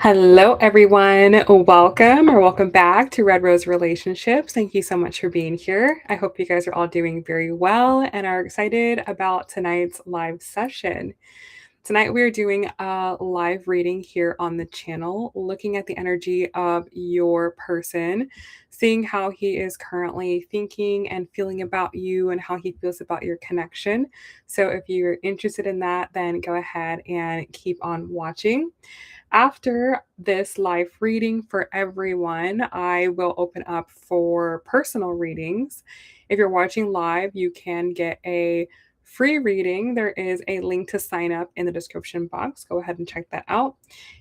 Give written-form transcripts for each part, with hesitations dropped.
Hello, everyone. Welcome back to Red Rose Relationships. Thank you so much for being here. I hope you guys are all doing very well and are excited about tonight's live session. Tonight, we are doing a live reading here on the channel, looking at the energy of your person, seeing how he is currently thinking and feeling about you and how he feels about your connection. So, if you're interested in that, then go ahead and keep on watching. After this live reading for everyone, I will open up for personal readings. If you're watching live, you can get a free reading. There is a link to sign up in the description box. Go ahead and check that out.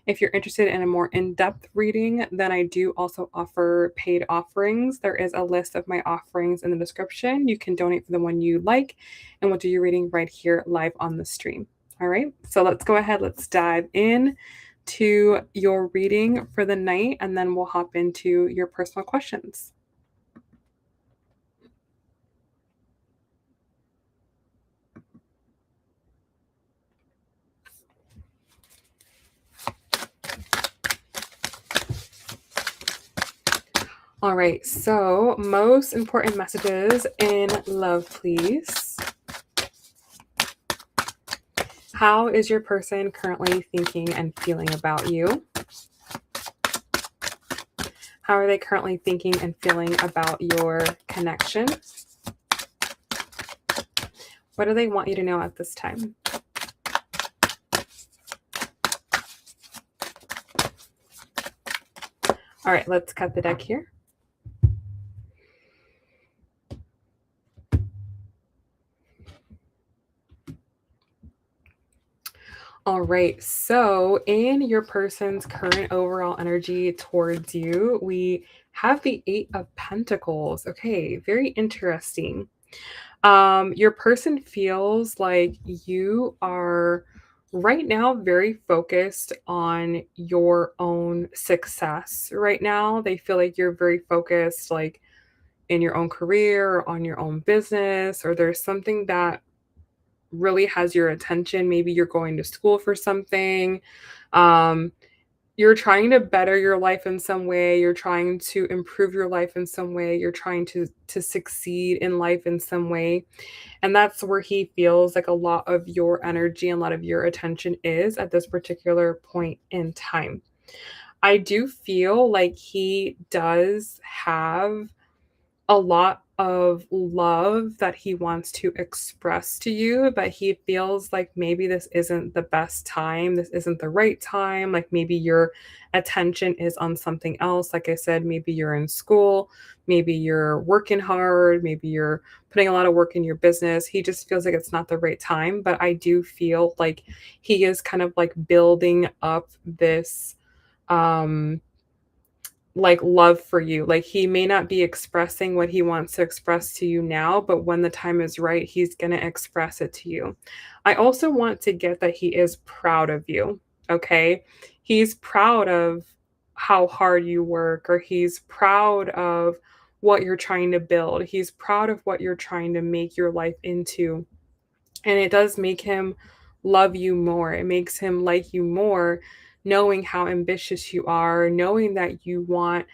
If you're interested in a more in depth reading, then I do also offer paid offerings. There is a list of my offerings in the description. You can donate for the one you like, and we'll do your reading right here live on the stream. All right, so let's go ahead, let's dive in to your reading for the night, and then we'll hop into your personal questions. All right, so most important messages in love, please. How is your person currently thinking and feeling about you? How are they currently thinking and feeling about your connection? What do they want you to know at this time? All right, let's cut the deck here. All right, so in your person's current overall energy towards you, we have the Eight of Pentacles. Okay, very interesting. Your person feels like you are right now very focused on your own success. Right now, they feel like you're very focused, like in your own career or on your own business, or there's something that really has your attention. Maybe you're going to school for something. Um, you're trying to better your life in some way. You're trying to improve your life in some way. You're trying to succeed in life in some way. And that's where he feels like a lot of your energy and a lot of your attention is at this particular point in time. I do feel like he does have a lot of love that he wants to express to you, but he feels like maybe this isn't the best time. This isn't the right time. Like maybe your attention is on something else. Like I said, maybe you're in school, maybe you're working hard, maybe you're putting a lot of work in your business. He just feels like it's not the right time. But I do feel like he is kind of like building up this like love for you. Like he may not be expressing what he wants to express to you now, but when the time is right, he's going to express it to you. I also want to get that he is proud of you. Okay? He's proud of how hard you work, or he's proud of what you're trying to build. He's proud of what you're trying to make your life into. And it does make him love you more. It makes him like you more, knowing how ambitious you are, knowing that you want,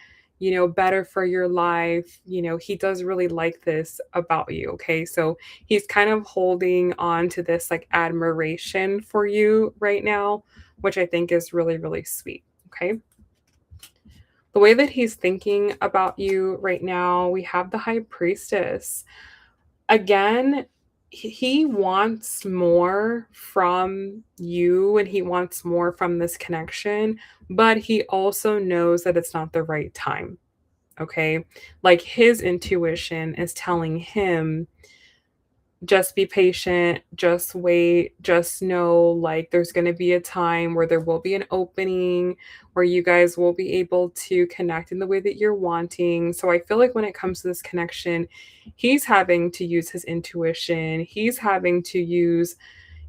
better for your life. He does really like this about you. Okay. So he's kind of holding on to this like admiration for you right now, which I think is really, really sweet. Okay. The way that he's thinking about you right now, we have the High Priestess. Again, he wants more from you and he wants more from this connection, but he also knows that it's not the right time. Okay. Like his intuition is telling him, just be patient, just wait, just know like there's going to be a time where there will be an opening where you guys will be able to connect in the way that you're wanting. So I feel like when it comes to this connection, he's having to use his intuition. He's having to use,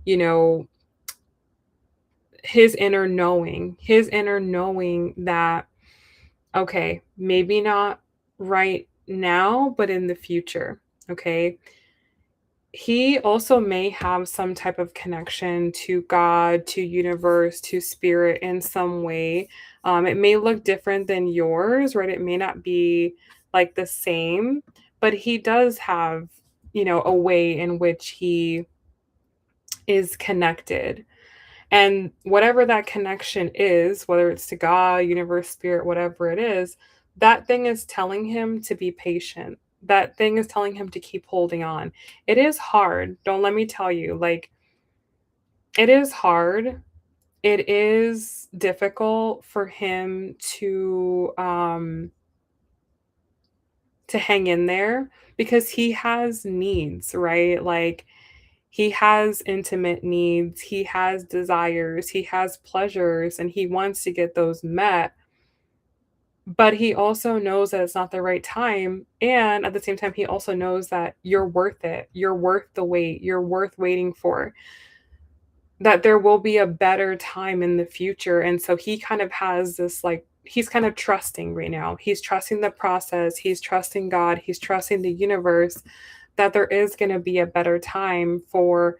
you know, his inner knowing that, okay, maybe not right now, but in the future. Okay. He also may have some type of connection to God, to universe, to spirit in some way. It may look different than yours, right? It may not be like the same, but he does have, a way in which he is connected. And whatever that connection is, whether it's to God, universe, spirit, whatever it is, that thing is telling him to be patient. That thing is telling him to keep holding on. It is hard. Don't let me tell you, like, it is hard. It is difficult for him to hang in there because he has needs, right? Like, he has intimate needs, he has desires, he has pleasures, and he wants to get those met. But he also knows that it's not the right time. And at the same time, he also knows that you're worth it. You're worth the wait. You're worth waiting for. That there will be a better time in the future. And so he kind of has this like, he's kind of trusting right now. He's trusting the process. He's trusting God. He's trusting the universe that there is going to be a better time for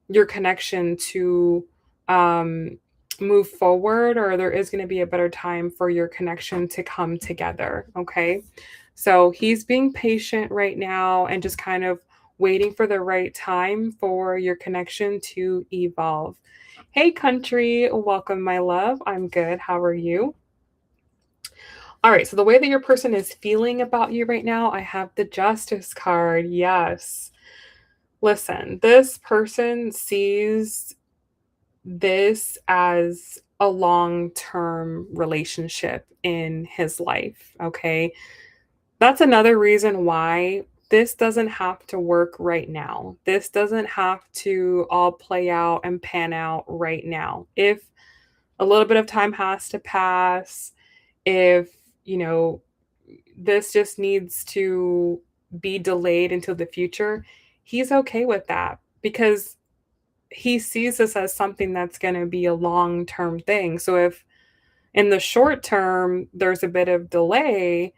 your connection to um, move forward, or there is going to be a better time for your connection to come together. Okay. So he's being patient right now and just kind of waiting for the right time for your connection to evolve. Hey, country. Welcome, my love. I'm good. How are you? All right. So the way that your person is feeling about you right now, I have the Justice card. Yes. Listen, this person sees this as a long-term relationship in his life, okay? That's another reason why this doesn't have to work right now. This doesn't have to all play out and pan out right now. If a little bit of time has to pass, if, you know, this just needs to be delayed until the future, he's okay with that because he sees this as something that's going to be a long-term thing. So if in the short term there's a bit of delay,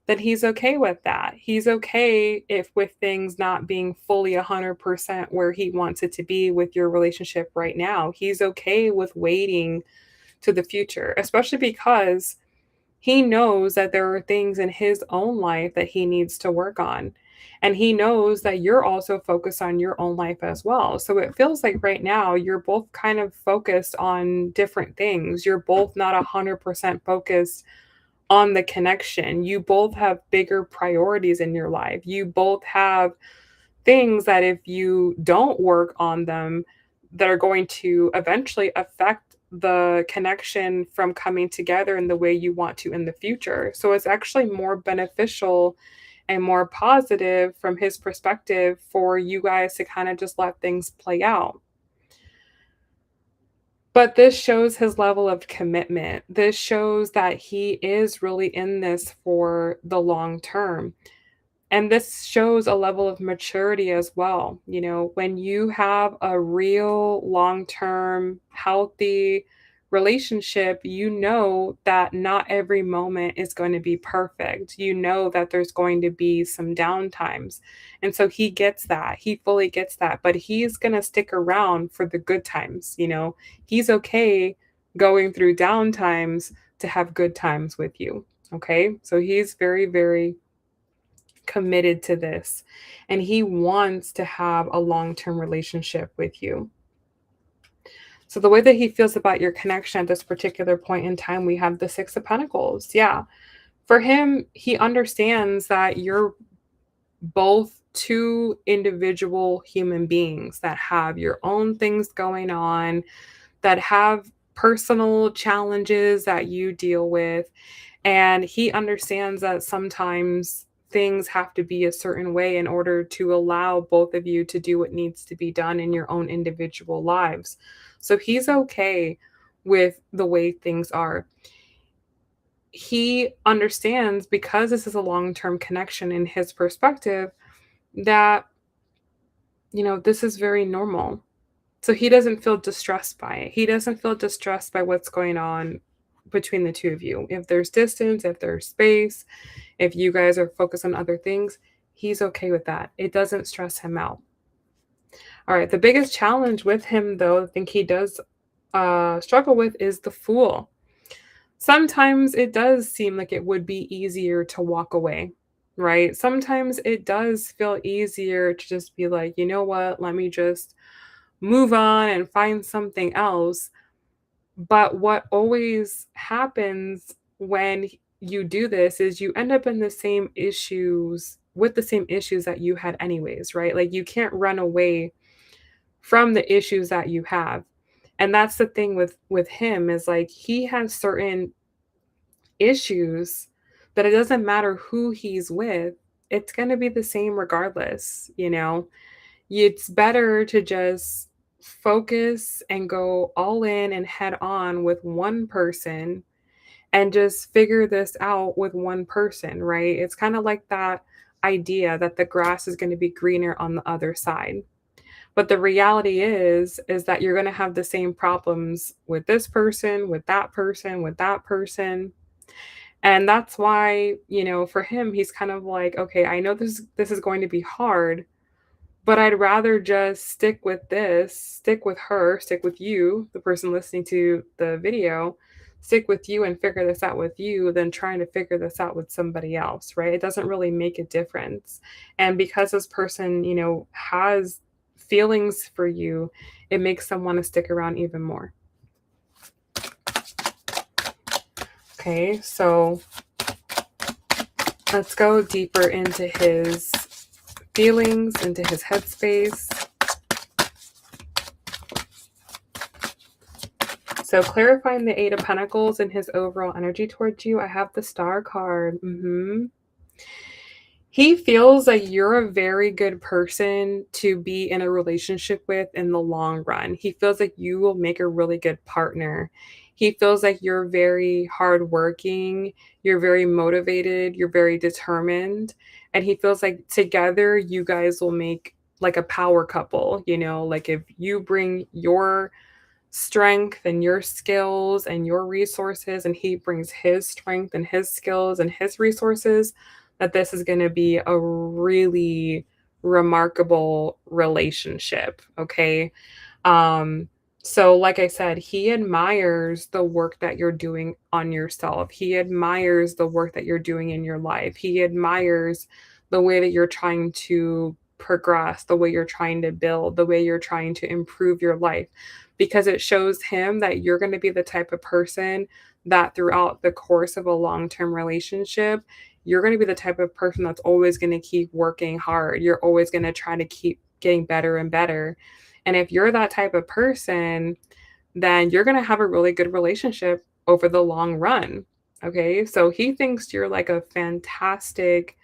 then he's okay with that. He's okay if with things not being fully 100% where he wants it to be with your relationship right now. He's okay with waiting to the future, especially because he knows that there are things in his own life that he needs to work on. And he knows that you're also focused on your own life as well. So it feels like right now you're both kind of focused on different things. You're both not 100% focused on the connection. You both have bigger priorities in your life. You both have things that if you don't work on them, that are going to eventually affect the connection from coming together in the way you want to in the future. So it's actually more beneficial and more positive from his perspective for you guys to kind of just let things play out. But this shows his level of commitment. This shows that he is really in this for the long term. And this shows a level of maturity as well. You know, when you have a real long term, healthy relationship, you know that not every moment is going to be perfect. You know that there's going to be some downtimes. And so he gets that. He fully gets that. But he's going to stick around for the good times. You know, he's okay going through downtimes to have good times with you. Okay. So he's very, very committed to this and he wants to have a long-term relationship with you. So the way that he feels about your connection at this particular point in time, we have the 6 of Pentacles. Yeah. For him, he understands that you're both two individual human beings that have your own things going on, that have personal challenges that you deal with. And he understands that sometimes things have to be a certain way in order to allow both of you to do what needs to be done in your own individual lives. So he's okay with the way things are. He understands because this is a long term connection in his perspective that, this is very normal. So he doesn't feel distressed by it. He doesn't feel distressed by what's going on between the two of you. If there's distance, if there's space, if you guys are focused on other things, he's okay with that. It doesn't stress him out. All right, the biggest challenge with him, though, I think he does struggle with is the Fool. Sometimes it does seem like it would be easier to walk away, right? Sometimes it does feel easier to just be like, you know what, let me just move on and find something else. But what always happens when you do this is you end up in the same issues with the same issues that you had anyways, right? Like you can't run away from the issues that you have. And that's the thing with him is like he has certain issues that it doesn't matter who he's with, it's going to be the same regardless, you know? It's better to just focus and go all in and head on with one person and just figure this out with one person, right? It's kind of like that idea that the grass is going to be greener on the other side. But the reality is that you're going to have the same problems with this person, with that person, with that person. And that's why, for him, he's kind of like, okay, I know this is going to be hard, but I'd rather just stick with this, stick with her, stick with you, the person listening to the video, stick with you and figure this out with you than trying to figure this out with somebody else, right? It doesn't really make a difference. And because this person, has feelings for you, it makes them want to stick around even more. Okay, so let's go deeper into his feelings, into his headspace. So clarifying the Eight of Pentacles and his overall energy towards you, I have the Star card. He feels like you're a very good person to be in a relationship with in the long run. He feels like you will make a really good partner. He feels like you're very hardworking, you're very motivated, you're very determined. And he feels like together you guys will make like a power couple, like if you bring your strength and your skills and your resources and he brings his strength and his skills and his resources, that this is going to be a really remarkable relationship. Okay. um so like I said, he admires the work that you're doing on yourself. He admires the work that you're doing in your life. He admires the way that you're trying to progress, the way you're trying to build, the way you're trying to improve your life, because it shows him that you're going to be the type of person that throughout the course of a long-term relationship, you're going to be the type of person that's always going to keep working hard. You're always going to try to keep getting better and better. And if you're that type of person, then you're going to have a really good relationship over the long run. Okay. So he thinks you're like a fantastic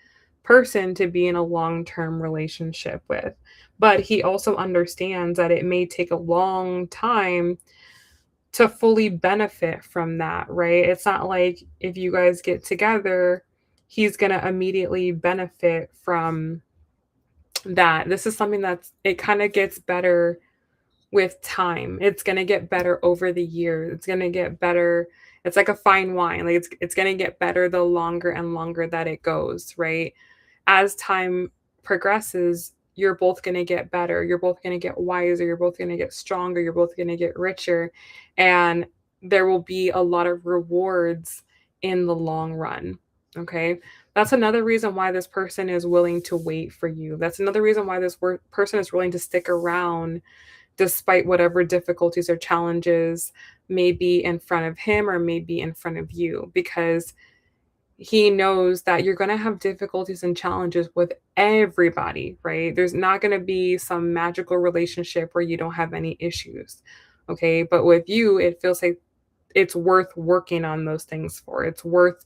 person to be in a long term relationship with. But he also understands that it may take a long time to fully benefit from that, right? It's not like if you guys get together, he's going to immediately benefit from that. This is something it kind of gets better with time. It's going to get better over the years. It's going to get better. It's like a fine wine. Like it's going to get better the longer and longer that it goes, right? As time progresses, you're both going to get better. You're both going to get wiser. You're both going to get stronger. You're both going to get richer. And there will be a lot of rewards in the long run. Okay. That's another reason why this person is willing to wait for you. That's another reason why this person is willing to stick around despite whatever difficulties or challenges may be in front of him or may be in front of you, because he knows that you're going to have difficulties and challenges with everybody, right? There's not going to be some magical relationship where you don't have any issues. Okay. But with you, it feels like it's worth working on those things for. It's worth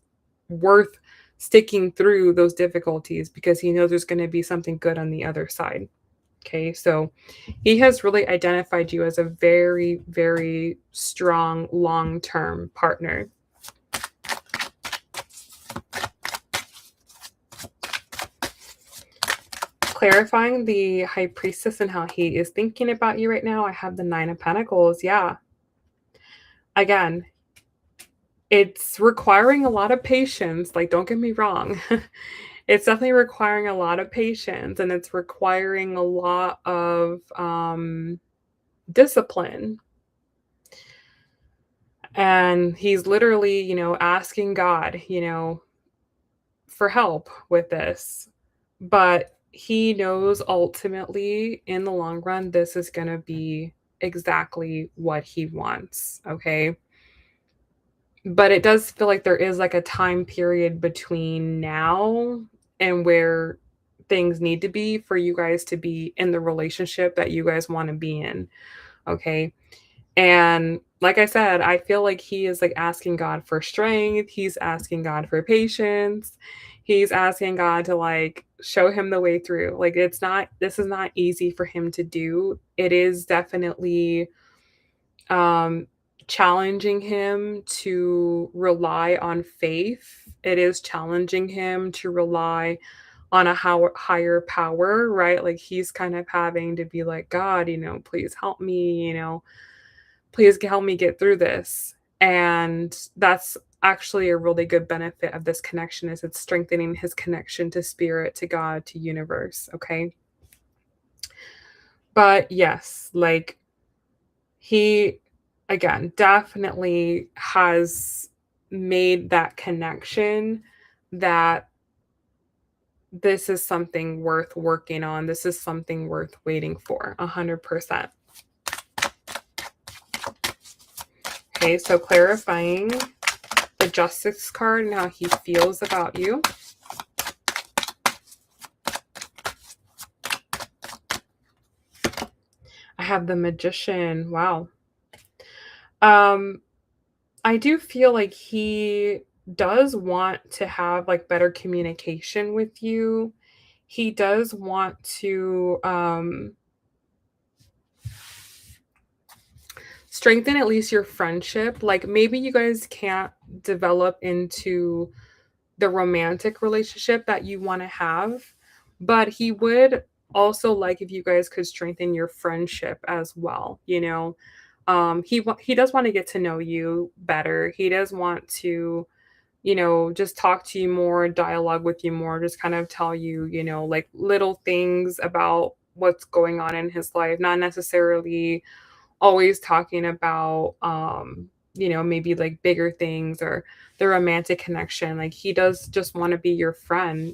sticking through those difficulties because he knows there's going to be something good on the other side. Okay. So he has really identified you as a very, very strong long-term partner. Clarifying the High Priestess and how he is thinking about you right now, I have the Nine of Pentacles. Yeah. Again, it's requiring a lot of patience. Like, don't get me wrong. It's definitely requiring a lot of patience, and it's requiring a lot of, discipline. And he's literally, asking God, for help with this. But he knows ultimately in the long run, this is going to be exactly what he wants. Okay. But it does feel like there is like a time period between now and where things need to be for you guys to be in the relationship that you guys want to be in. Okay. And like I said, I feel like he is like asking God for strength. He's asking God for patience. He's asking God to like show him the way through. Like this is not easy for him to do. It is definitely um challenging him to rely on faith. It is challenging him to rely on a higher power, right? Like he's kind of having to be like, God, please help me, please help me get through this. And that's actually a really good benefit of this connection is it's strengthening his connection to spirit, to God, to universe, okay? But yes, like he again definitely has made that connection that this is something worth working on. This is something worth waiting for 100%. Okay, so clarifying the Justice card and how he feels about you. I have the Magician. Wow. I do feel like he does want to have like better communication with you. He does want to strengthen at least your friendship. Like maybe you guys can't develop into the romantic relationship that you want to have, but he would also like if you guys could strengthen your friendship as well, he does want to get to know you better. He does want to, just talk to you more, dialogue with you more, just kind of tell you, like little things about what's going on in his life, not necessarily always talking about maybe like bigger things or the romantic connection. Like he does just want to be your friend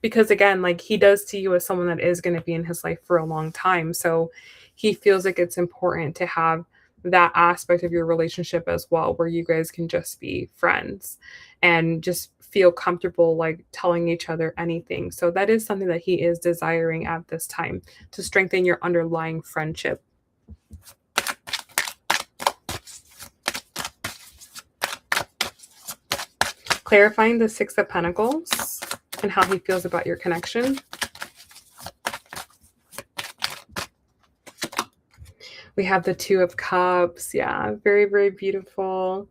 because again, like he does see you as someone that is going to be in his life for a long time. So he feels like it's important to have that aspect of your relationship as well where you guys can just be friends and just feel comfortable like telling each other anything. So that is something that he is desiring at this time to strengthen your underlying friendship. Clarifying the Six of Pentacles and how he feels about your connection. We have the Two of Cups. Yeah, very, very beautiful.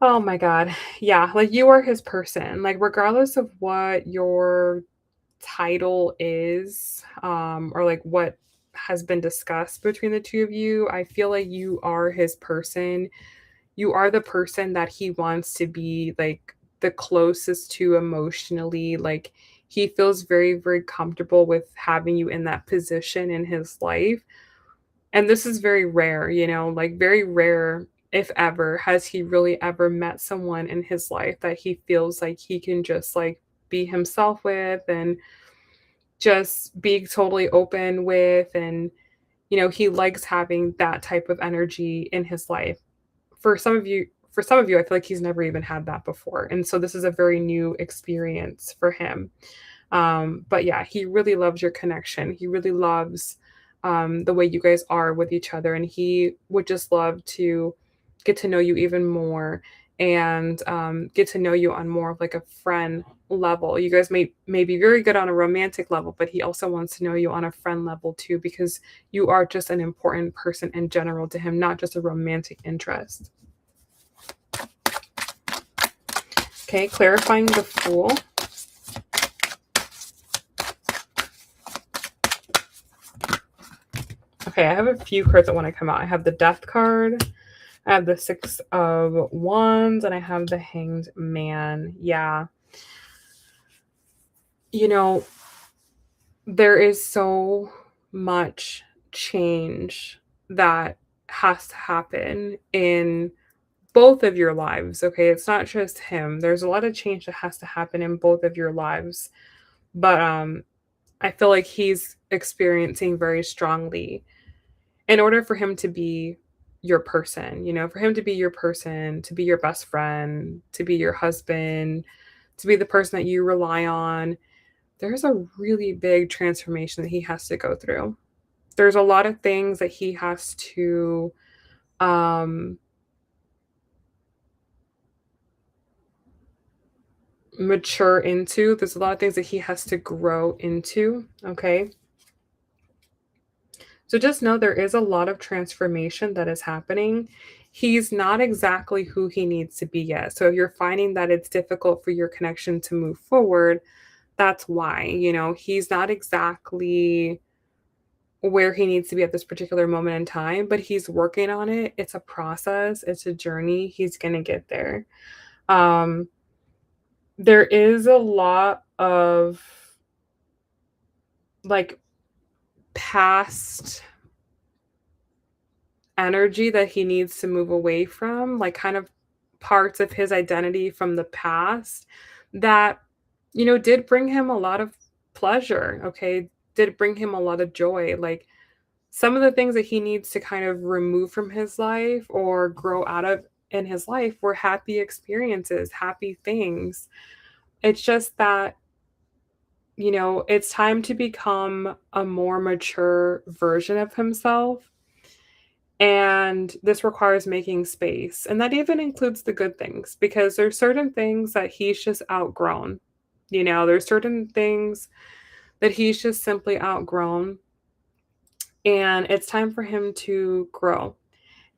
Oh my God. Yeah, like you are his person. Like regardless of what your title is, or like what has been discussed between the two of you, I feel like you are his person. You are the person that he wants to be like the closest to emotionally. Like he feels very, very comfortable with having you in that position in his life. And this is very rare, like very rare, if ever, has he really ever met someone in his life that he feels like he can just like be himself with and just be totally open with. And, he likes having that type of energy in his life. For some of you, I feel like he's never even had that before. And so this is a very new experience for him. But yeah, he really loves your connection. He really loves the way you guys are with each other. And he would just love to get to know you even more and get to know you on more of like a friend level. You guys may be very good on a romantic level, but he also wants to know you on a friend level too, because you are just an important person in general to him, not just a romantic interest. Okay, clarifying the Fool. Okay, I have a few cards that want to come out. I have the Death card, I have the Six of Wands, and I have the Hanged Man. Yeah. You know, there is so much change that has to happen in both of your lives, okay? It's not just him. There's a lot of change that has to happen in both of your lives. But I feel like he's experiencing very strongly in order for him to be your person, for him to be your person, to be your best friend, to be your husband, to be the person that you rely on. There's a really big transformation that he has to go through. There's a lot of things that he has to um, mature into. There's a lot of things that he has to grow into. Okay. So just know there is a lot of transformation that is happening. He's not exactly who he needs to be yet. So if you're finding that it's difficult for your connection to move forward, that's why. He's not exactly where he needs to be at this particular moment in time, but he's working on it. It's a process, it's a journey. He's going to get there. Um, there is a lot of like past energy that he needs to move away from, like kind of parts of his identity from the past that, did bring him a lot of pleasure, okay? Did bring him a lot of joy. Like some of the things that he needs to kind of remove from his life or grow out of in his life were happy experiences, happy things. It's just that, it's time to become a more mature version of himself. And this requires making space. And that even includes the good things because there's certain things that he's just outgrown. There's certain things that he's just simply outgrown. And it's time for him to grow.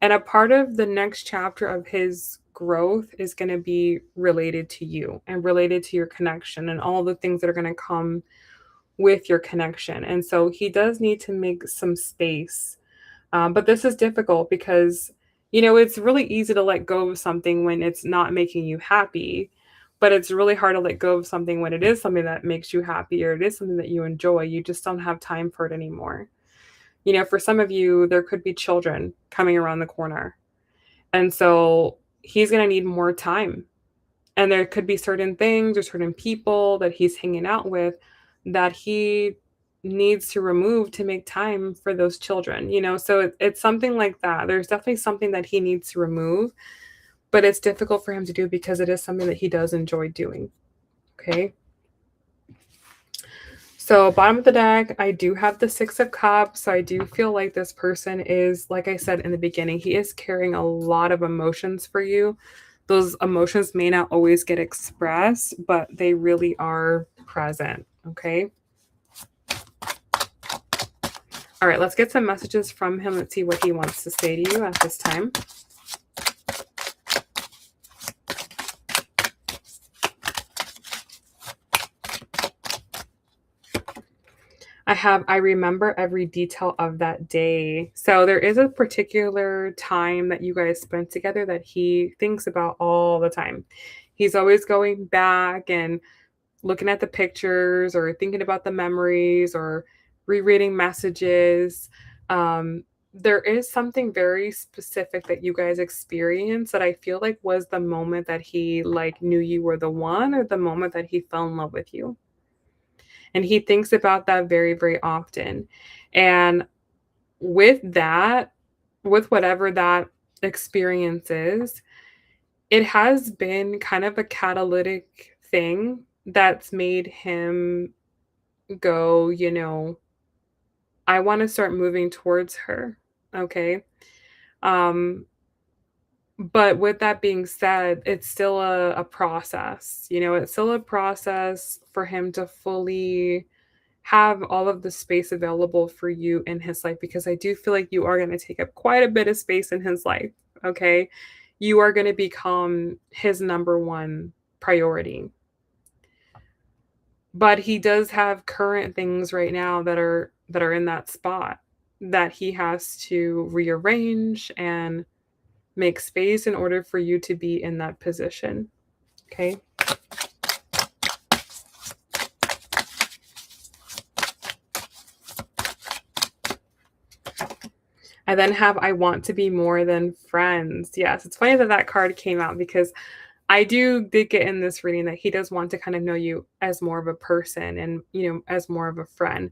And a part of the next chapter of his growth is going to be related to you and related to your connection and all the things that are going to come with your connection. And so he does need to make some space. But this is difficult because, it's really easy to let go of something when it's not making you happy. But it's really hard to let go of something when it is something that makes you happy or it is something that you enjoy. You just don't have time for it anymore. For some of you, there could be children coming around the corner. And so he's going to need more time. And there could be certain things or certain people that he's hanging out with that he needs to remove to make time for those children, So it's something like that. There's definitely something that he needs to remove, but it's difficult for him to do because it is something that he does enjoy doing. Okay. So bottom of the deck, I do have the Six of Cups. So I do feel like this person is, like I said in the beginning, he is carrying a lot of emotions for you. Those emotions may not always get expressed, but they really are present. Okay. All right, let's get some messages from him. Let's see what he wants to say to you at this time. I remember every detail of that day. So there is a particular time that you guys spent together that he thinks about all the time. He's always going back and looking at the pictures or thinking about the memories or rereading messages. There is something very specific that you guys experienced that I feel like was the moment that he like knew you were the one or the moment that he fell in love with you. And he thinks about that very, very often. And with that, with whatever that experience is, it has been kind of a catalytic thing that's made him go, I want to start moving towards her. Okay. Um, but with that being said, it's still a process. It's still a process for him to fully have all of the space available for you in his life because I do feel like you are going to take up quite a bit of space in his life. Okay. You are going to become his number one priority. But he does have current things right now that are in that spot that he has to rearrange and make space in order for you to be in that position. Okay? I then have I want to be more than friends. Yes, it's funny that that card came out because I did get in this reading that he does want to kind of know you as more of a person and, as more of a friend.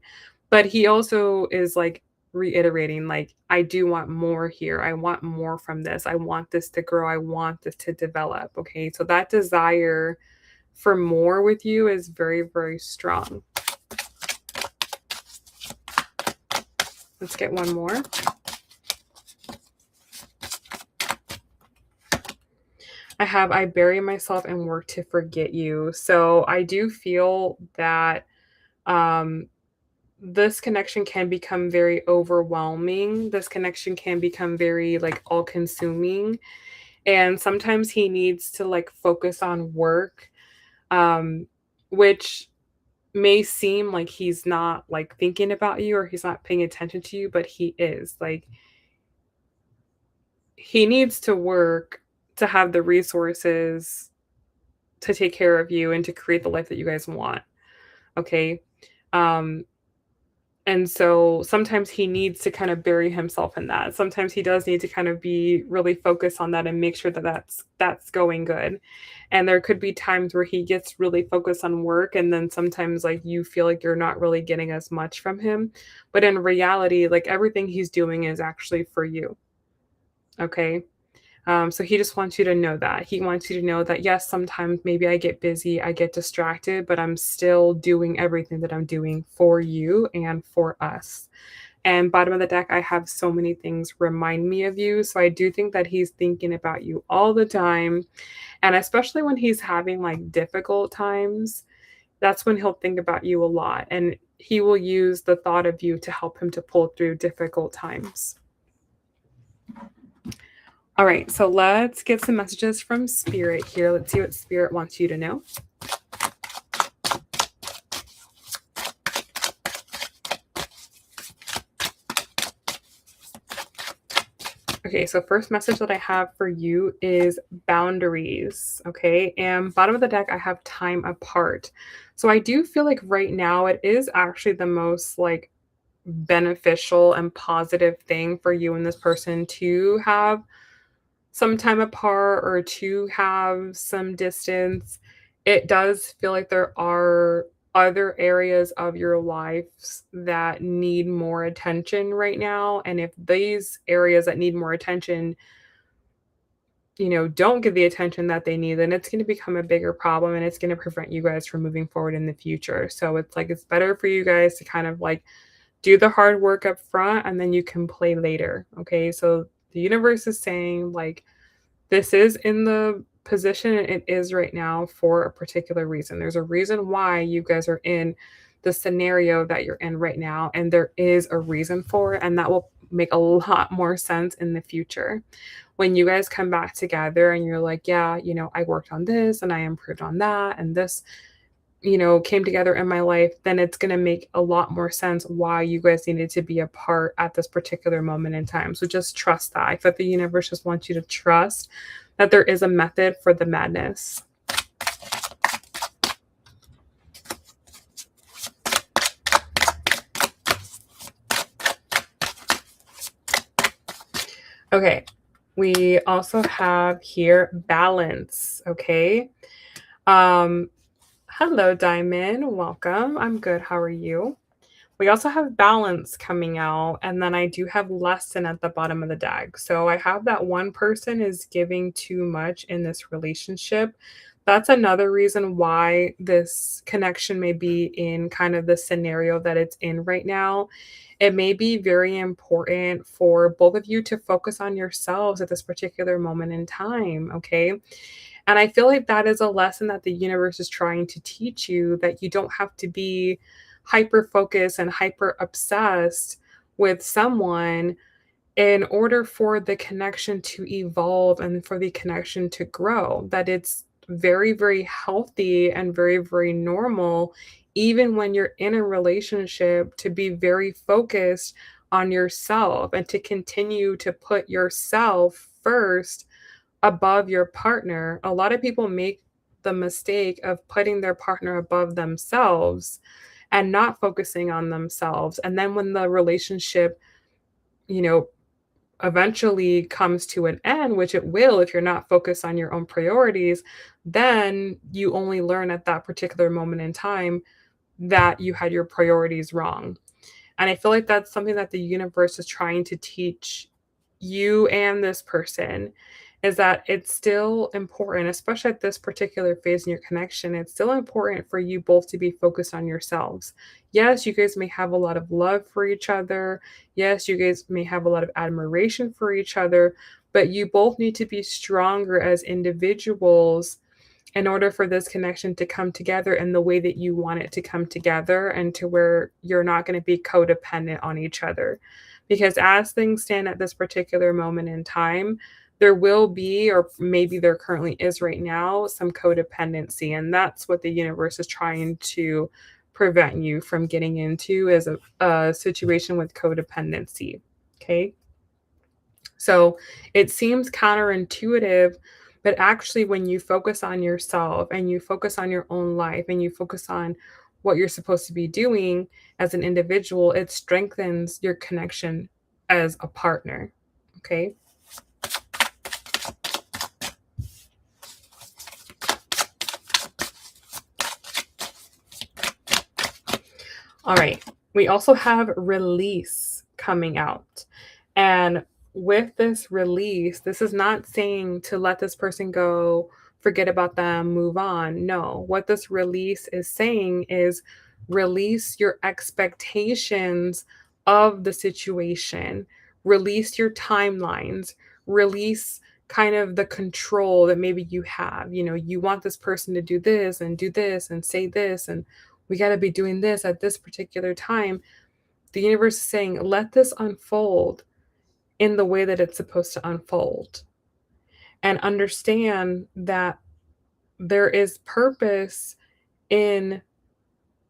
But he also is like reiterating, like, I do want more here. I want more from this. I want this to grow. I want this to develop. Okay. So that desire for more with you is very, very strong. Let's get one more. I bury myself and work to forget you. So I do feel that um this connection can become very overwhelming. This connection can become very like all consuming. And sometimes he needs to like focus on work, um, which may seem like he's not like thinking about you or he's not paying attention to you, but he is. Like he needs to work to have the resources to take care of you and to create the life that you guys want. Okay. Um, And so sometimes he needs to kind of bury himself in that. Sometimes he does need to kind of be really focused on that and make sure that that's going good. And there could be times where he gets really focused on work and then sometimes like you feel like you're not really getting as much from him. But in reality, like everything he's doing is actually for you. Okay? So he just wants you to know that. He wants you to know that yes, sometimes maybe I get busy, I get distracted, but I'm still doing everything that I'm doing for you and for us. And bottom of the deck, I have so many things remind me of you. So I do think that he's thinking about you all the time. And especially when he's having like difficult times, that's when he'll think about you a lot. And he will use the thought of you to help him to pull through difficult times. All right, so let's get some messages from Spirit here. Let's see what Spirit wants you to know. Okay, so first message that I have for you is boundaries. Okay, and bottom of the deck, I have time apart. So I do feel like right now it is actually the most like beneficial and positive thing for you and this person to have some time apart or to have some distance. It does feel like there are other areas of your lives that need more attention right now. And if these areas that need more attention, don't get the attention that they need, then it's going to become a bigger problem and it's going to prevent you guys from moving forward in the future. So it's like it's better for you guys to kind of like do the hard work up front and then you can play later. Okay. So the universe is saying, like, this is in the position it is right now for a particular reason. There's a reason why you guys are in the scenario that you're in right now, and there is a reason for it, and that will make a lot more sense in the future. When you guys come back together and you're like, yeah, I worked on this and I improved on that, and this came together in my life, then it's going to make a lot more sense why you guys needed to be apart at this particular moment in time. So just trust that. I thought the universe just wants you to trust that there is a method for the madness. Okay. We also have here balance. Okay. Um, Hello, Diamond. Welcome. I'm good. How are you? We also have balance coming out, and then I do have lesson at the bottom of the deck. So I have that one person is giving too much in this relationship. That's another reason why this connection may be in kind of the scenario that it's in right now. It may be very important for both of you to focus on yourselves at this particular moment in time. Okay. And I feel like that is a lesson that the universe is trying to teach you, that you don't have to be hyper focused and hyper obsessed with someone in order for the connection to evolve and for the connection to grow. That it's very, very healthy and very, very normal, even when you're in a relationship, to be very focused on yourself and to continue to put yourself first above your partner. A lot of people make the mistake of putting their partner above themselves and not focusing on themselves. And then when the relationship, you know, eventually comes to an end, which it will if you're not focused on your own priorities, then you only learn at that particular moment in time that you had your priorities wrong. And I feel like that's something that the universe is trying to teach you and this person, is that it's still important, especially at this particular phase in your connection. It's still important for you both to be focused on yourselves. Yes, you guys may have a lot of love for each other. Yes, you guys may have a lot of admiration for each other, but you both need to be stronger as individuals in order for this connection to come together in the way that you want it to come together, and to where you're not going to be codependent on each other. Because as things stand at this particular moment in time, there will be, or maybe there currently is right now, some codependency. And that's what the universe is trying to prevent you from getting into, is a situation with codependency. Okay. So it seems counterintuitive, but actually, when you focus on yourself and you focus on your own life and you focus on what you're supposed to be doing as an individual, it strengthens your connection as a partner. Okay. All right. We also have release coming out. And with this release, this is not saying to let this person go, forget about them, move on. No, what this release is saying is release your expectations of the situation, release your timelines, release kind of the control that maybe you have. You know, you want this person to do this and say this, and we got to be doing this at this particular time. The universe is saying, let this unfold in the way that it's supposed to unfold. And understand that there is purpose in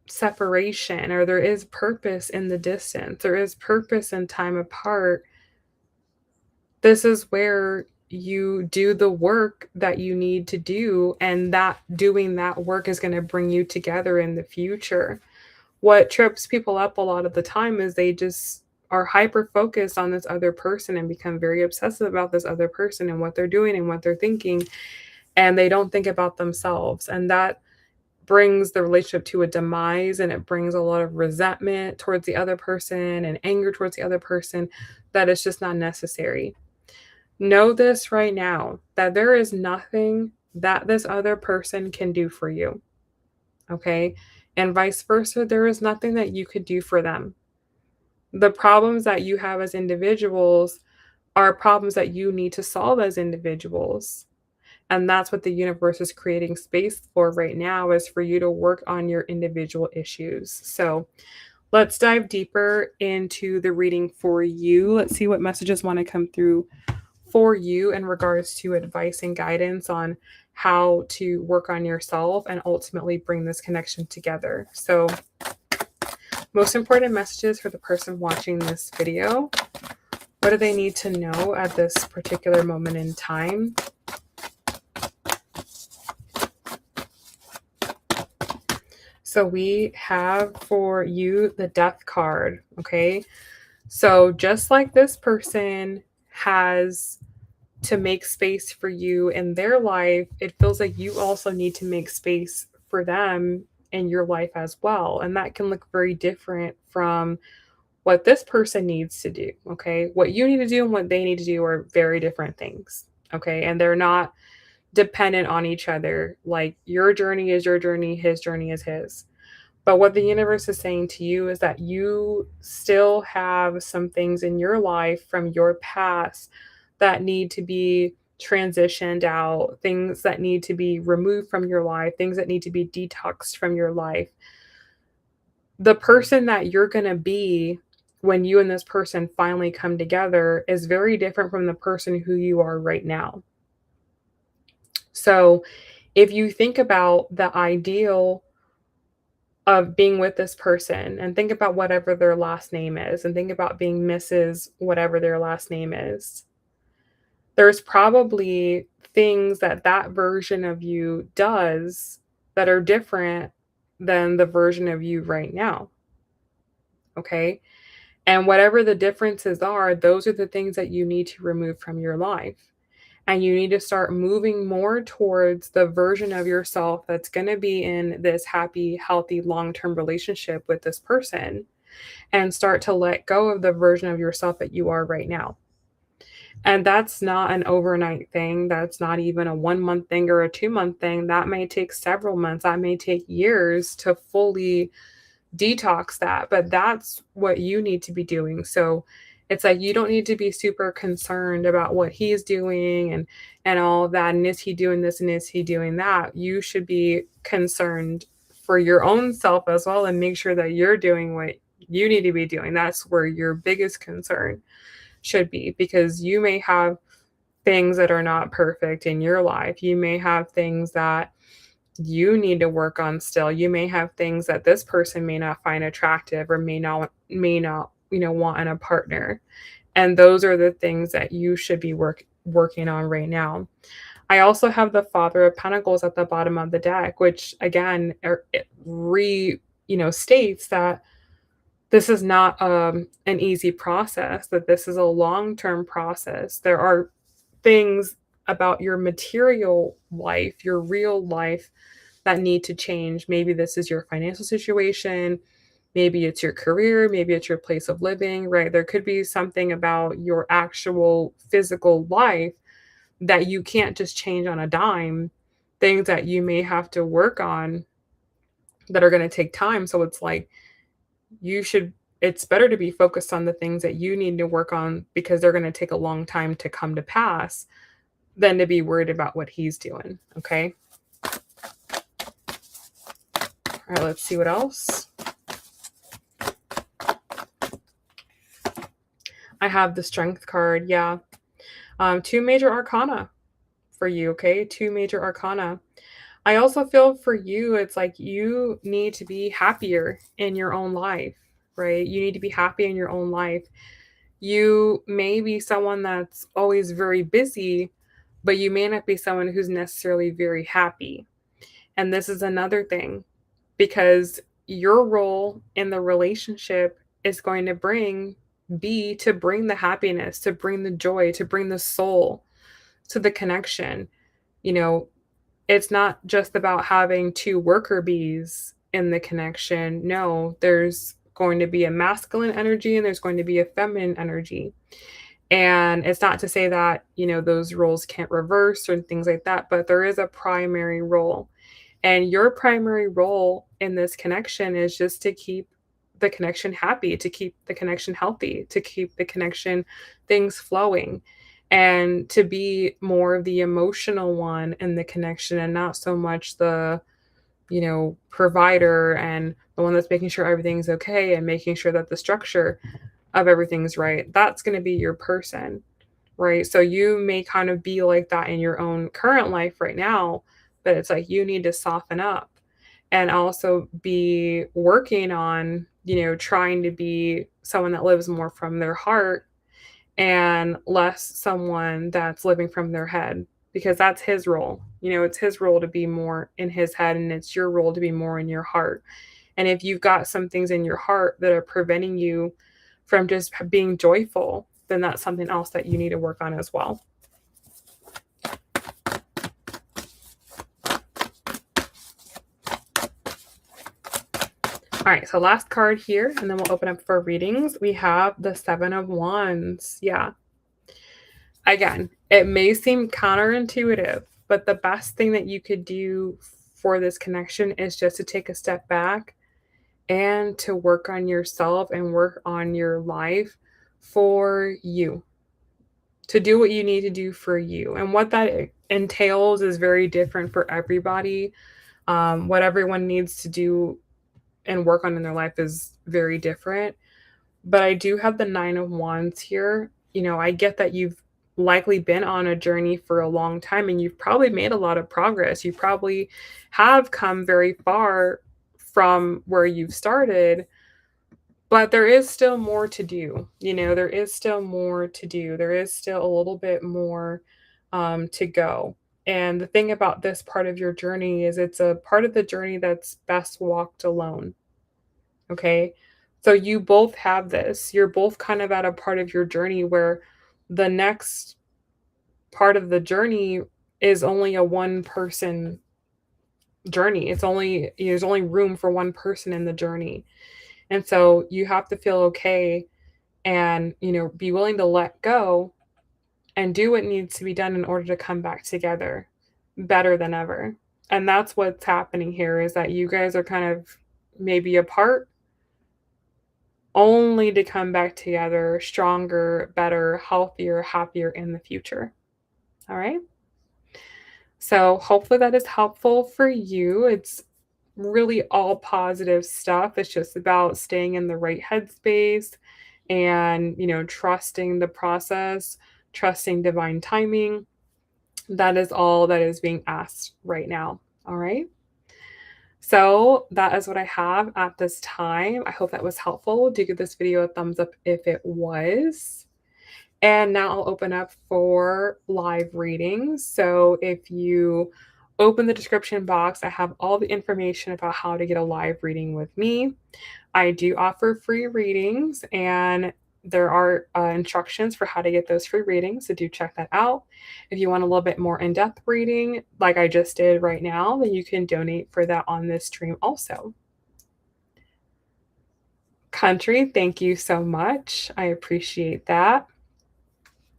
separation, or there is purpose in the distance, there is purpose in time apart. This is where you do the work that you need to do, and that doing that work is going to bring you together in the future. What trips people up a lot of the time is they just are hyper focused on this other person and become very obsessive about this other person and what they're doing and what they're thinking, and they don't think about themselves. And that brings the relationship to a demise, and it brings a lot of resentment towards the other person and anger towards the other person that is just not necessary. Know this right now, that there is nothing that this other person can do for you. Okay? And vice versa, there is nothing that you could do for them. The problems that you have as individuals are problems that you need to solve as individuals. And that's what the universe is creating space for right now, is for you to work on your individual issues. So let's dive deeper into the reading for you. Let's see what messages want to come through for you in regards to advice and guidance on how to work on yourself and ultimately bring this connection together. So, most important messages for the person watching this video. What do they need to know at this particular moment in time? So we have for you the Death card, okay? So just like this person has to make space for you in their life, it feels like you also need to make space for them in your life as well. And that can look very different from what this person needs to do, okay? What you need to do and what they need to do are very different things, okay? And they're not dependent on each other. Like your journey is your journey, his journey is his. But what the universe is saying to you is that you still have some things in your life from your past that need to be transitioned out, things that need to be removed from your life, things that need to be detoxed from your life. The person that you're going to be when you and this person finally come together is very different from the person who you are right now. So if you think about the ideal of being with this person, and think about whatever their last name is, and think about being Mrs. whatever their last name is, there's probably things that that version of you does that are different than the version of you right now. Okay? And whatever the differences are, those are the things that you need to remove from your life. And you need to start moving more towards the version of yourself that's going to be in this happy, healthy, long term relationship with this person, and start to let go of the version of yourself that you are right now. And that's not an overnight thing. That's not even a 1 month thing or a 2 month thing. That may take several months. That may take years to fully detox that, but that's what you need to be doing. So it's like you don't need to be super concerned about what he's doing and all of that, and is he doing this and is he doing that. You should be concerned for your own self as well, and make sure that you're doing what you need to be doing. That's where your biggest concern should be, because you may have things that are not perfect in your life. You may have things that you need to work on still. You may have things that this person may not find attractive or may not, want in a partner. And those are the things that you should be working on right now. I also have the Father of Pentacles at the bottom of the deck, which again it states that this is not an easy process, that this is a long-term process. There are things about your material life, your real life, that need to change. Maybe this is your financial situation, maybe it's your career, maybe it's your place of living, right? There could be something about your actual physical life that you can't just change on a dime, things that you may have to work on that are going to take time. So it's like you should it's better to be focused on the things that you need to work on because they're going to take a long time to come to pass than to be worried about what he's doing, okay? All right, let's see what else. I have the Strength card, yeah. Two major arcana for you, okay? Two major arcana. I also feel for you, it's like you need to be happier in your own life, right? You need to be happy in your own life. You may be someone that's always very busy, but you may not be someone who's necessarily very happy. And this is another thing, because your role in the relationship is going to bring the happiness, to bring the joy, to bring the soul to the connection. You know, it's not just about having two worker bees in the connection. No, there's going to be a masculine energy and there's going to be a feminine energy. And it's not to say that, those roles can't reverse or things like that, but there is a primary role. And your primary role in this connection is just to keep the connection happy, to keep the connection healthy, to keep the connection things flowing, and to be more of the emotional one in the connection and not so much the, provider and the one that's making sure everything's okay and making sure that the structure of everything's right. That's going to be your person, right? So you may kind of be like that in your own current life right now, but it's like you need to soften up and also be working on, trying to be someone that lives more from their heart and less someone that's living from their head, because that's his role. It's his role to be more in his head and it's your role to be more in your heart. And if you've got some things in your heart that are preventing you from just being joyful, then that's something else that you need to work on as well. All right, so last card here, and then we'll open up for readings. We have the Seven of Wands. Yeah. Again, it may seem counterintuitive, but the best thing that you could do for this connection is just to take a step back and to work on yourself and work on your life for you, to do what you need to do for you. And what that entails is very different for everybody. What everyone needs to do and work on in their life is very different. But I do have the Nine of Wands here. I get that you've likely been on a journey for a long time and you've probably made a lot of progress. You probably have come very far from where you've started, but there is still more to do. There is still more to do. There is still a little bit more to go. And the thing about this part of your journey is it's a part of the journey that's best walked alone. Okay. So you both have this. You're both kind of at a part of your journey where the next part of the journey is only a one person journey. There's only room for one person in the journey. And so you have to feel okay and, be willing to let go and do what needs to be done in order to come back together better than ever. And that's what's happening here is that you guys are kind of maybe apart only to come back together stronger, better, healthier, happier in the future. All right? So, hopefully that is helpful for you. It's really all positive stuff. It's just about staying in the right headspace and, trusting the process, trusting divine timing. That is all that is being asked right now. All right. So that is what I have at this time. I hope that was helpful. Do give this video a thumbs up if it was. And now I'll open up for live readings. So if you open the description box, I have all the information about how to get a live reading with me. I do offer free readings, and there are instructions for how to get those free readings. So do check that out. If you want a little bit more in-depth reading, like I just did right now, then you can donate for that on this stream also. Country, thank you so much. I appreciate that.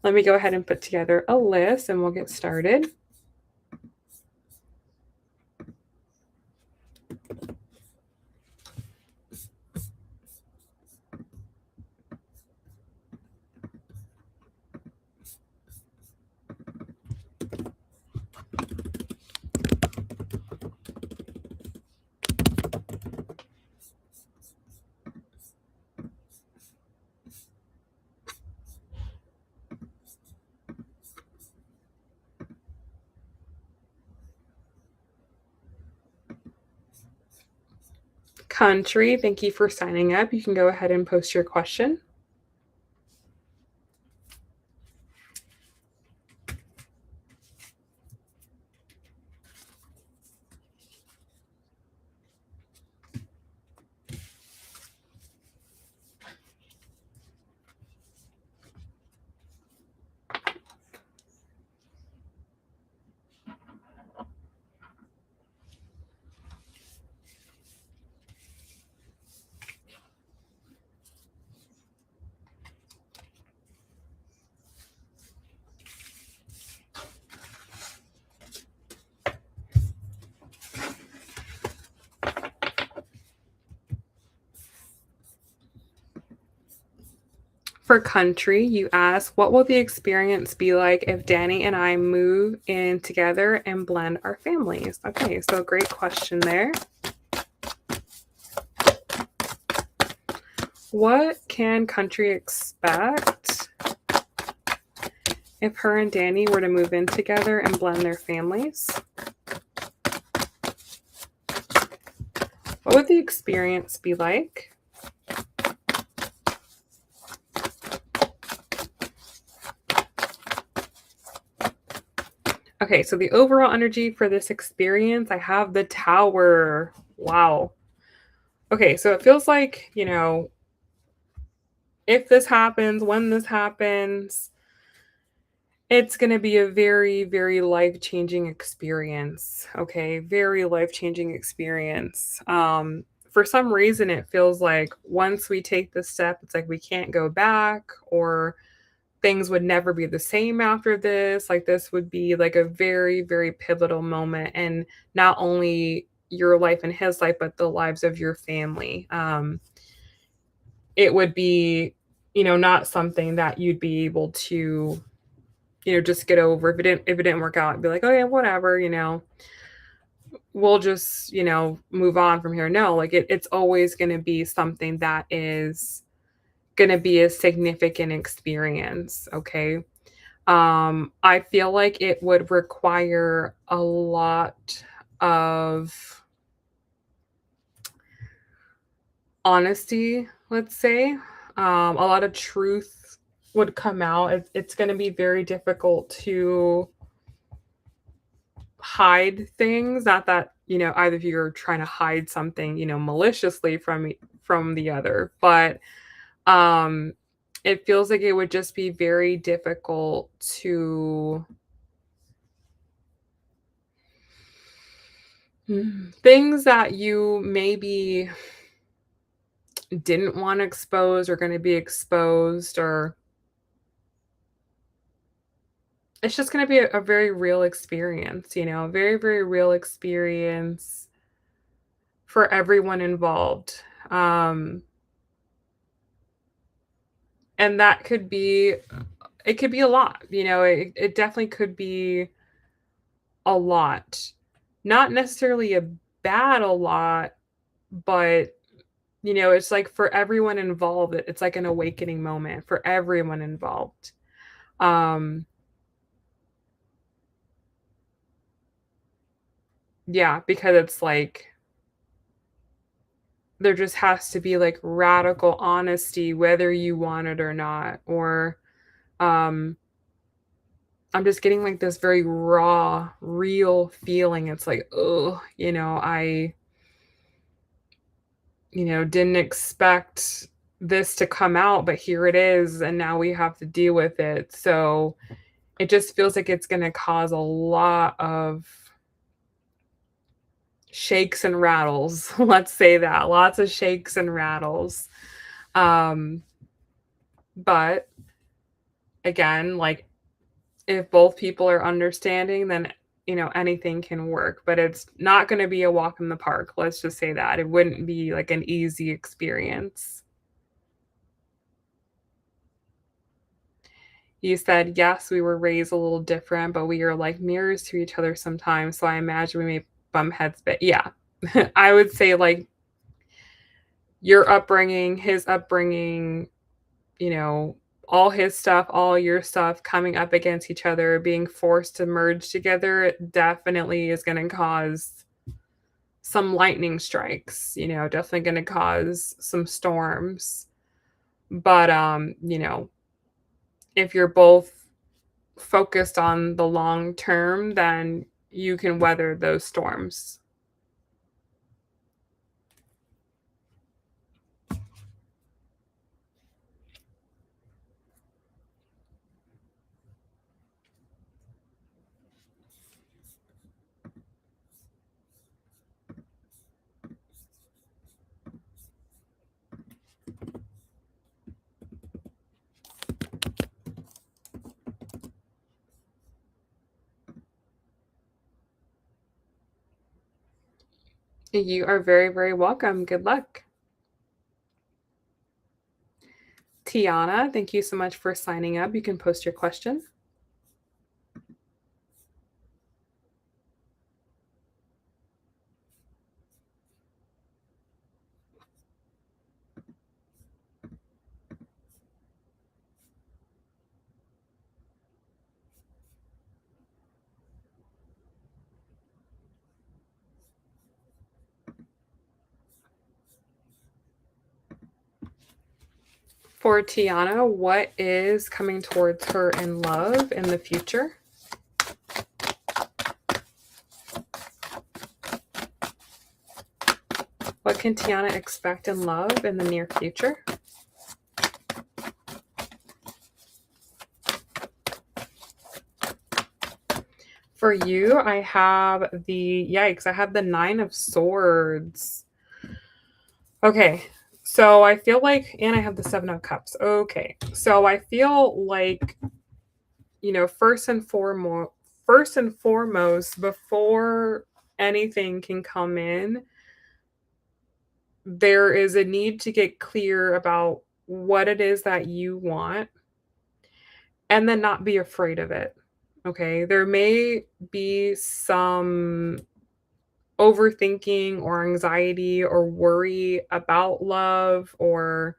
Let me go ahead and put together a list and we'll get started. Country, thank you for signing up. You can go ahead and post your question. For country, you ask, what will the experience be like if Danny and I move in together and blend our families? Okay, so great question there. What can country expect if her and Danny were to move in together and blend their families? What would the experience be like? Okay, so the overall energy for this experience, I have the Tower. Wow. Okay, so it feels like, if this happens, when this happens, it's going to be a very, very life-changing experience. Okay, very life-changing experience. For some reason, it feels like once we take this step, it's like we can't go back, or things would never be the same after this. Like this would be like a very, very pivotal moment in not only your life and his life, but the lives of your family. It would be, not something that you'd be able to, just get over. If it didn't work out, I'd be like, oh yeah, whatever, we'll just, move on from here. No, like it's always going to be something that is going to be a significant experience. Okay. I feel like it would require a lot of honesty, let's say. A lot of truth would come out. It's going to be very difficult to hide things. Not that, either of you are trying to hide something, maliciously from the other. But um it feels like it would just be very difficult to things that you maybe didn't want to expose or going to be exposed, or it's just going to be a very real experience, a very, very real experience for everyone involved. Um, and that could be, it could be a lot, it definitely could be a lot. Not necessarily a bad a lot, but it's like for everyone involved, it's like an awakening moment for everyone involved. Um, yeah, because it's like there just has to be like radical honesty whether you want it or not. Or um I'm just getting like this very raw, real feeling. It's like, oh, I, didn't expect this to come out, but here it is, and now we have to deal with it. So it just feels like it's going to cause a lot of shakes and rattles. Let's say that. Lots of shakes and rattles. Um, but again, like if both people are understanding, then anything can work, but it's not going to be a walk in the park. Let's just say that. It wouldn't be like an easy experience. You said, yes, we were raised a little different, but we are like mirrors to each other sometimes. So I imagine we may bump heads, but yeah, I would say like your upbringing, his upbringing, you know, all his stuff, all your stuff coming up against each other, being forced to merge together, it definitely is going to cause some lightning strikes, definitely going to cause some storms. But, if you're both focused on the long term, then you can weather those storms. You are very, very welcome. Good luck. Tiana, thank you so much for signing up. You can post your question. For Tiana, what is coming towards her in love in the future? What can Tiana expect in love in the near future? For you, I have I have the Nine of Swords. Okay, so I feel like, and I have the Seven of Cups. Okay, so I feel like, first and foremost, before anything can come in, there is a need to get clear about what it is that you want, and then not be afraid of it. Okay, there may be some overthinking or anxiety or worry about love, or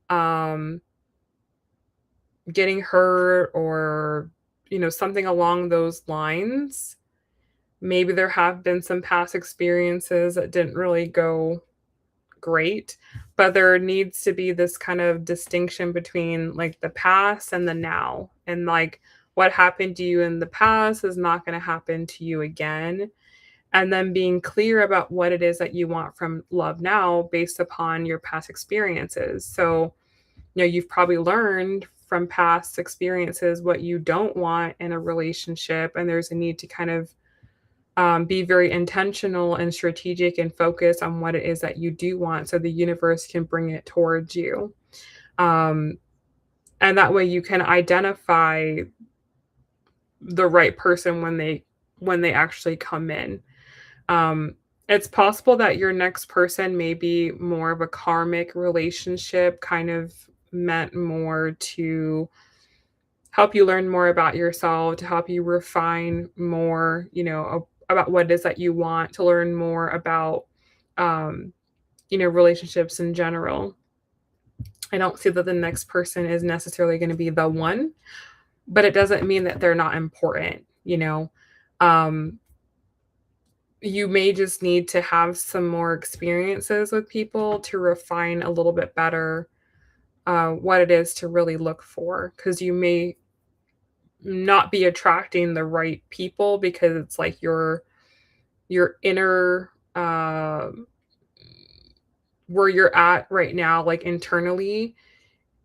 um getting hurt, or something along those lines. Maybe there have been some past experiences that didn't really go great, but there needs to be this kind of distinction between like the past and the now, and like what happened to you in the past is not going to happen to you again. and then being clear about what it is that you want from love now based upon your past experiences. So, you've probably learned from past experiences what you don't want in a relationship, and there's a need to kind of be very intentional and strategic and focus on what it is that you do want so the universe can bring it towards you. Um, and that way you can identify the right person when they actually come in. Um, it's possible that your next person may be more of a karmic relationship, kind of meant more to help you learn more about yourself, to help you refine more, about what it is that you want, to learn more about, um, relationships in general. I don't see that the next person is necessarily going to be the one, but it doesn't mean that they're not important. Um, you may just need to have some more experiences with people to refine a little bit better what it is to really look for, because you may not be attracting the right people because it's like your inner where you're at right now, like internally,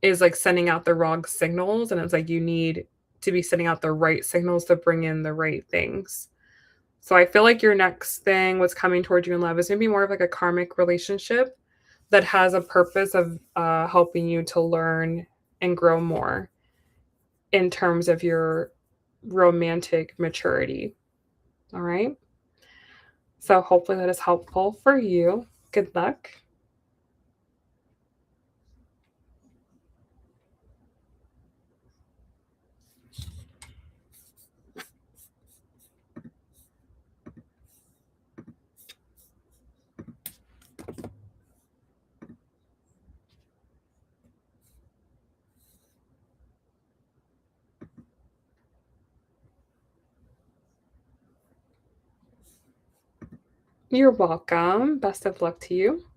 is like sending out the wrong signals, and it's like you need to be sending out the right signals to bring in the right things. So I feel like your next thing, what's coming towards you in love, is maybe more of like a karmic relationship that has a purpose of helping you to learn and grow more in terms of your romantic maturity. All right. So hopefully that is helpful for you. Good luck. You're welcome. Best of luck to you.